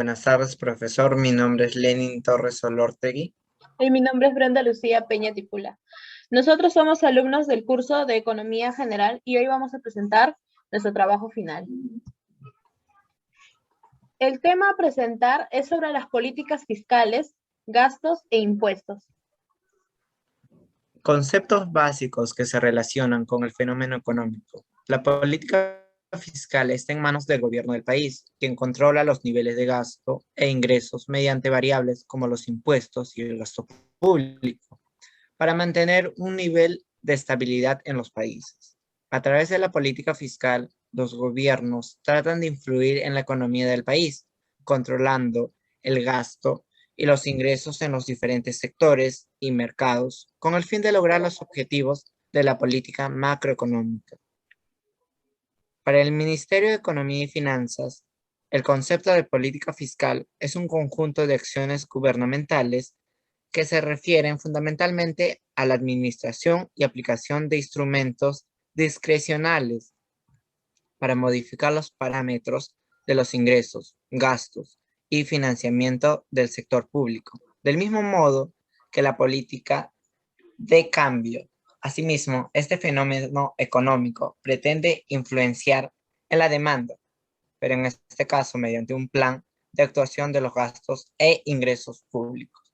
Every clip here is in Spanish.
Buenas tardes, profesor. Mi nombre es Lenin Torres Olortegui. Y mi nombre es Brenda Lucía Peña Tipula. Nosotros somos alumnos del curso de Economía General y hoy vamos a presentar nuestro trabajo final. El tema a presentar es sobre las políticas fiscales, gastos e impuestos. Conceptos básicos que se relacionan con el fenómeno económico. La política fiscal está en manos del gobierno del país, quien controla los niveles de gasto e ingresos mediante variables como los impuestos y el gasto público, para mantener un nivel de estabilidad en los países. A través de la política fiscal, los gobiernos tratan de influir en la economía del país, controlando el gasto y los ingresos en los diferentes sectores y mercados, con el fin de lograr los objetivos de la política macroeconómica. Para el Ministerio de Economía y Finanzas, el concepto de política fiscal es un conjunto de acciones gubernamentales que se refieren fundamentalmente a la administración y aplicación de instrumentos discrecionales para modificar los parámetros de los ingresos, gastos y financiamiento del sector público, del mismo modo que la política de cambio. Asimismo, este fenómeno económico pretende influenciar en la demanda, pero en este caso mediante un plan de actuación de los gastos e ingresos públicos.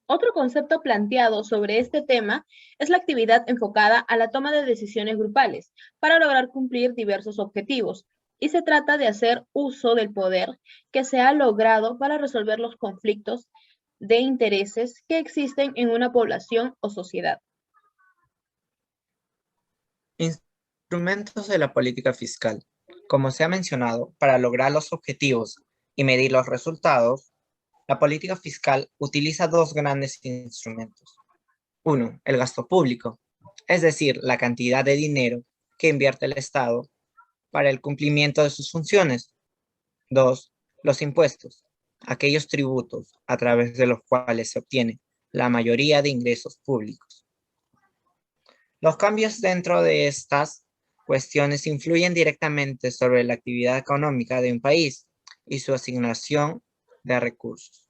Otro concepto planteado sobre este tema es la actividad enfocada a la toma de decisiones grupales para lograr cumplir diversos objetivos, y se trata de hacer uso del poder que se ha logrado para resolver los conflictos de intereses que existen en una población o sociedad. Instrumentos de la política fiscal. Como se ha mencionado, para lograr los objetivos y medir los resultados, la política fiscal utiliza dos grandes instrumentos. Uno, el gasto público, es decir, la cantidad de dinero que invierte el Estado para el cumplimiento de sus funciones. Dos, los impuestos, aquellos tributos a través de los cuales se obtiene la mayoría de ingresos públicos. Los cambios dentro de estas cuestiones influyen directamente sobre la actividad económica de un país y su asignación de recursos.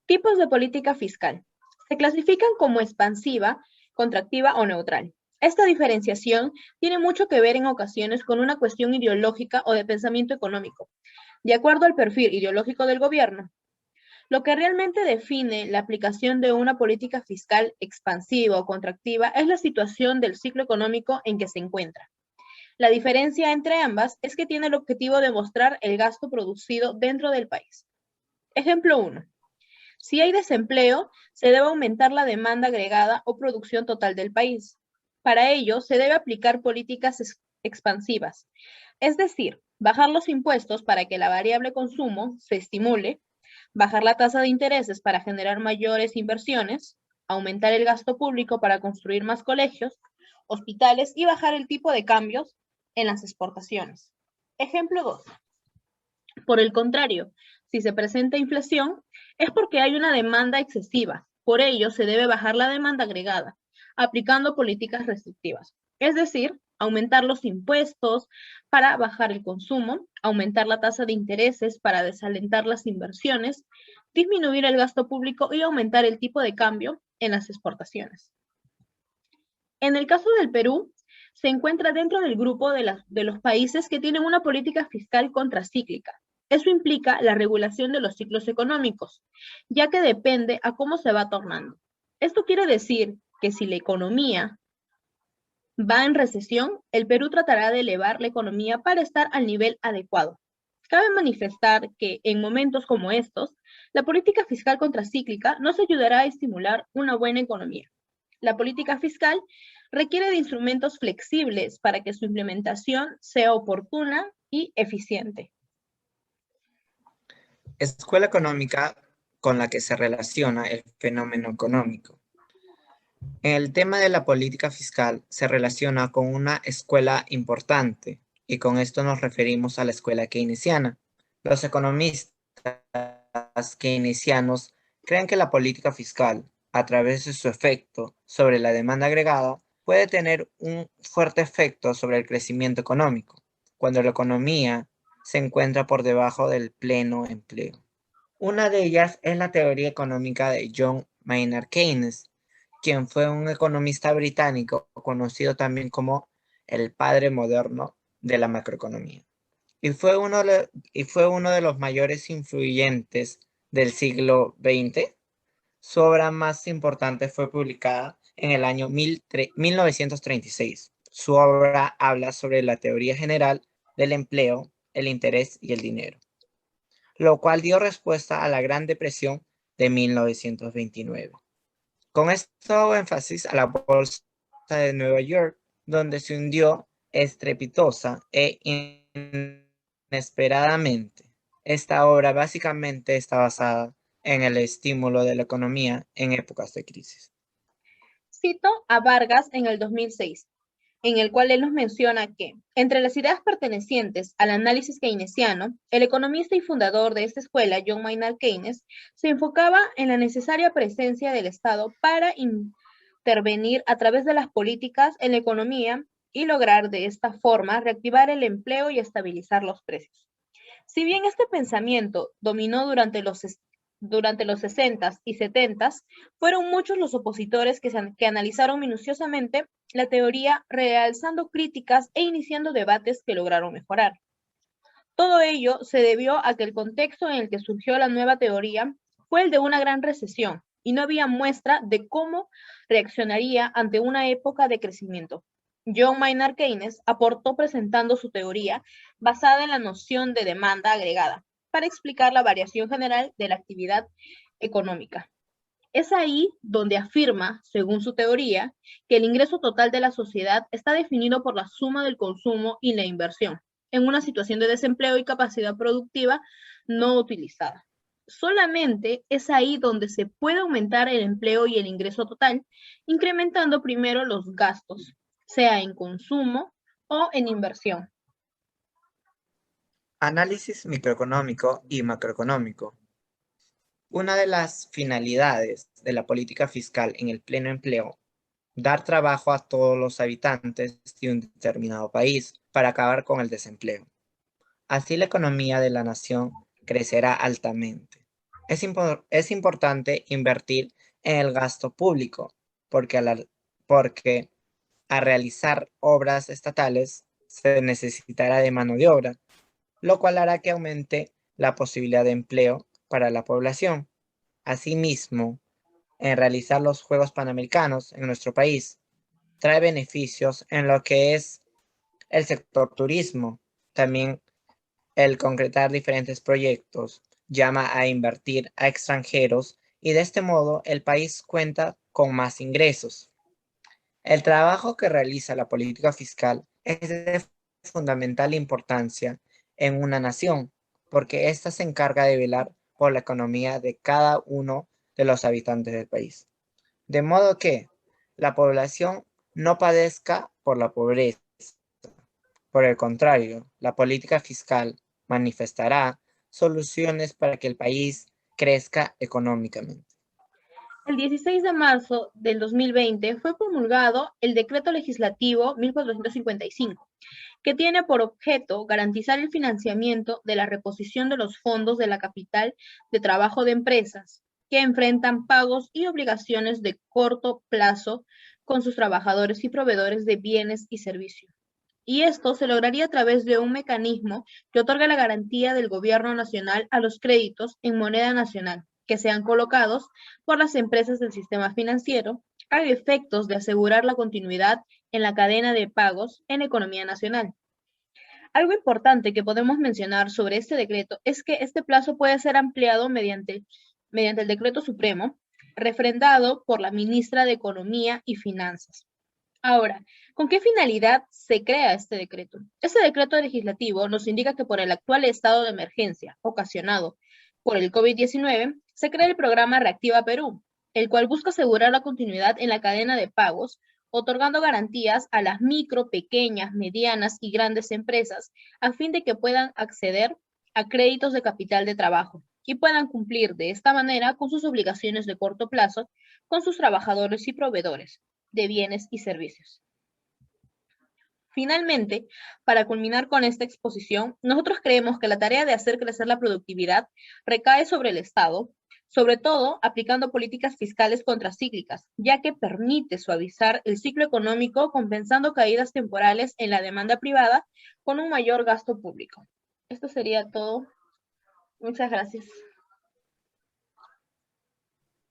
Tipos de política fiscal. Se clasifican como expansiva, contractiva o neutral. Esta diferenciación tiene mucho que ver en ocasiones con una cuestión ideológica o de pensamiento económico, de acuerdo al perfil ideológico del gobierno. Lo que realmente define la aplicación de una política fiscal expansiva o contractiva es la situación del ciclo económico en que se encuentra. La diferencia entre ambas es que tiene el objetivo de mostrar el gasto producido dentro del país. Ejemplo 1. Si hay desempleo, se debe aumentar la demanda agregada o producción total del país. Para ello, se debe aplicar políticas expansivas, es decir, bajar los impuestos para que la variable consumo se estimule, bajar la tasa de intereses para generar mayores inversiones, aumentar el gasto público para construir más colegios, hospitales y bajar el tipo de cambios en las exportaciones. Ejemplo 2. Por el contrario, si se presenta inflación, es porque hay una demanda excesiva. Por ello, se debe bajar la demanda agregada, aplicando políticas restrictivas. Es decir, aumentar los impuestos para bajar el consumo, aumentar la tasa de intereses para desalentar las inversiones, disminuir el gasto público y aumentar el tipo de cambio en las exportaciones. En el caso del Perú, se encuentra dentro del grupo de los países que tienen una política fiscal contracíclica. Eso implica la regulación de los ciclos económicos, ya que depende a cómo se va tornando. Esto quiere decir que si la economía va en recesión, el Perú tratará de elevar la economía para estar al nivel adecuado. Cabe manifestar que en momentos como estos, la política fiscal contracíclica nos ayudará a estimular una buena economía. La política fiscal requiere de instrumentos flexibles para que su implementación sea oportuna y eficiente. Escuela económica con la que se relaciona el fenómeno económico. El tema de la política fiscal se relaciona con una escuela importante y con esto nos referimos a la escuela keynesiana. Los economistas keynesianos creen que la política fiscal, a través de su efecto sobre la demanda agregada, puede tener un fuerte efecto sobre el crecimiento económico. Cuando la economía se encuentra por debajo del pleno empleo. Una de ellas es la teoría económica de John Maynard Keynes, quien fue un economista británico conocido también como el padre moderno de la macroeconomía. Y fue uno de los mayores influyentes del siglo XX. Su obra más importante fue publicada en el año 1936. Su obra habla sobre la teoría general del empleo, el interés y el dinero, lo cual dio respuesta a la Gran Depresión de 1929. Con esto énfasis a la Bolsa de Nueva York, donde se hundió estrepitosa e inesperadamente. Esta obra básicamente está basada en el estímulo de la economía en épocas de crisis. Cito a Vargas en el 2006, en el cual él nos menciona que, entre las ideas pertenecientes al análisis keynesiano, el economista y fundador de esta escuela, John Maynard Keynes, se enfocaba en la necesaria presencia del Estado para intervenir a través de las políticas en la economía y lograr de esta forma reactivar el empleo y estabilizar los precios. Si bien este pensamiento dominó durante los 60s y 70s, fueron muchos los opositores que analizaron minuciosamente la teoría, realzando críticas e iniciando debates que lograron mejorar. Todo ello se debió a que el contexto en el que surgió la nueva teoría fue el de una gran recesión y no había muestra de cómo reaccionaría ante una época de crecimiento. John Maynard Keynes aportó presentando su teoría basada en la noción de demanda agregada para explicar la variación general de la actividad económica. Es ahí donde afirma, según su teoría, que el ingreso total de la sociedad está definido por la suma del consumo y la inversión, en una situación de desempleo y capacidad productiva no utilizada. Solamente es ahí donde se puede aumentar el empleo y el ingreso total, incrementando primero los gastos, sea en consumo o en inversión. Análisis microeconómico y macroeconómico. Una de las finalidades de la política fiscal en el pleno empleo, dar trabajo a todos los habitantes de un determinado país para acabar con el desempleo. Así la economía de la nación crecerá altamente. Es importante invertir en el gasto público porque a realizar obras estatales se necesitará de mano de obra, lo cual hará que aumente la posibilidad de empleo para la población. Asimismo, en realizar los Juegos Panamericanos en nuestro país trae beneficios en lo que es el sector turismo. También el concretar diferentes proyectos llama a invertir a extranjeros y de este modo el país cuenta con más ingresos. El trabajo que realiza la política fiscal es de fundamental importancia en una nación, porque ésta se encarga de velar por la economía de cada uno de los habitantes del país. De modo que la población no padezca por la pobreza. Por el contrario, la política fiscal manifestará soluciones para que el país crezca económicamente. El 16 de marzo del 2020 fue promulgado el Decreto Legislativo 1455, que tiene por objeto garantizar el financiamiento de la reposición de los fondos de la capital de trabajo de empresas que enfrentan pagos y obligaciones de corto plazo con sus trabajadores y proveedores de bienes y servicios. Y esto se lograría a través de un mecanismo que otorga la garantía del gobierno nacional a los créditos en moneda nacional que sean colocados por las empresas del sistema financiero a efectos de asegurar la continuidad en la cadena de pagos en la economía nacional. Algo importante que podemos mencionar sobre este decreto es que este plazo puede ser ampliado mediante el decreto supremo refrendado por la ministra de Economía y Finanzas. Ahora, ¿con qué finalidad se crea este decreto? Este decreto legislativo nos indica que por el actual estado de emergencia ocasionado por el COVID-19, se crea el programa Reactiva Perú, el cual busca asegurar la continuidad en la cadena de pagos, otorgando garantías a las micro, pequeñas, medianas y grandes empresas a fin de que puedan acceder a créditos de capital de trabajo y puedan cumplir de esta manera con sus obligaciones de corto plazo con sus trabajadores y proveedores de bienes y servicios. Finalmente, para culminar con esta exposición, nosotros creemos que la tarea de hacer crecer la productividad recae sobre el Estado, sobre todo aplicando políticas fiscales contracíclicas, ya que permite suavizar el ciclo económico compensando caídas temporales en la demanda privada con un mayor gasto público. Esto sería todo. Muchas gracias.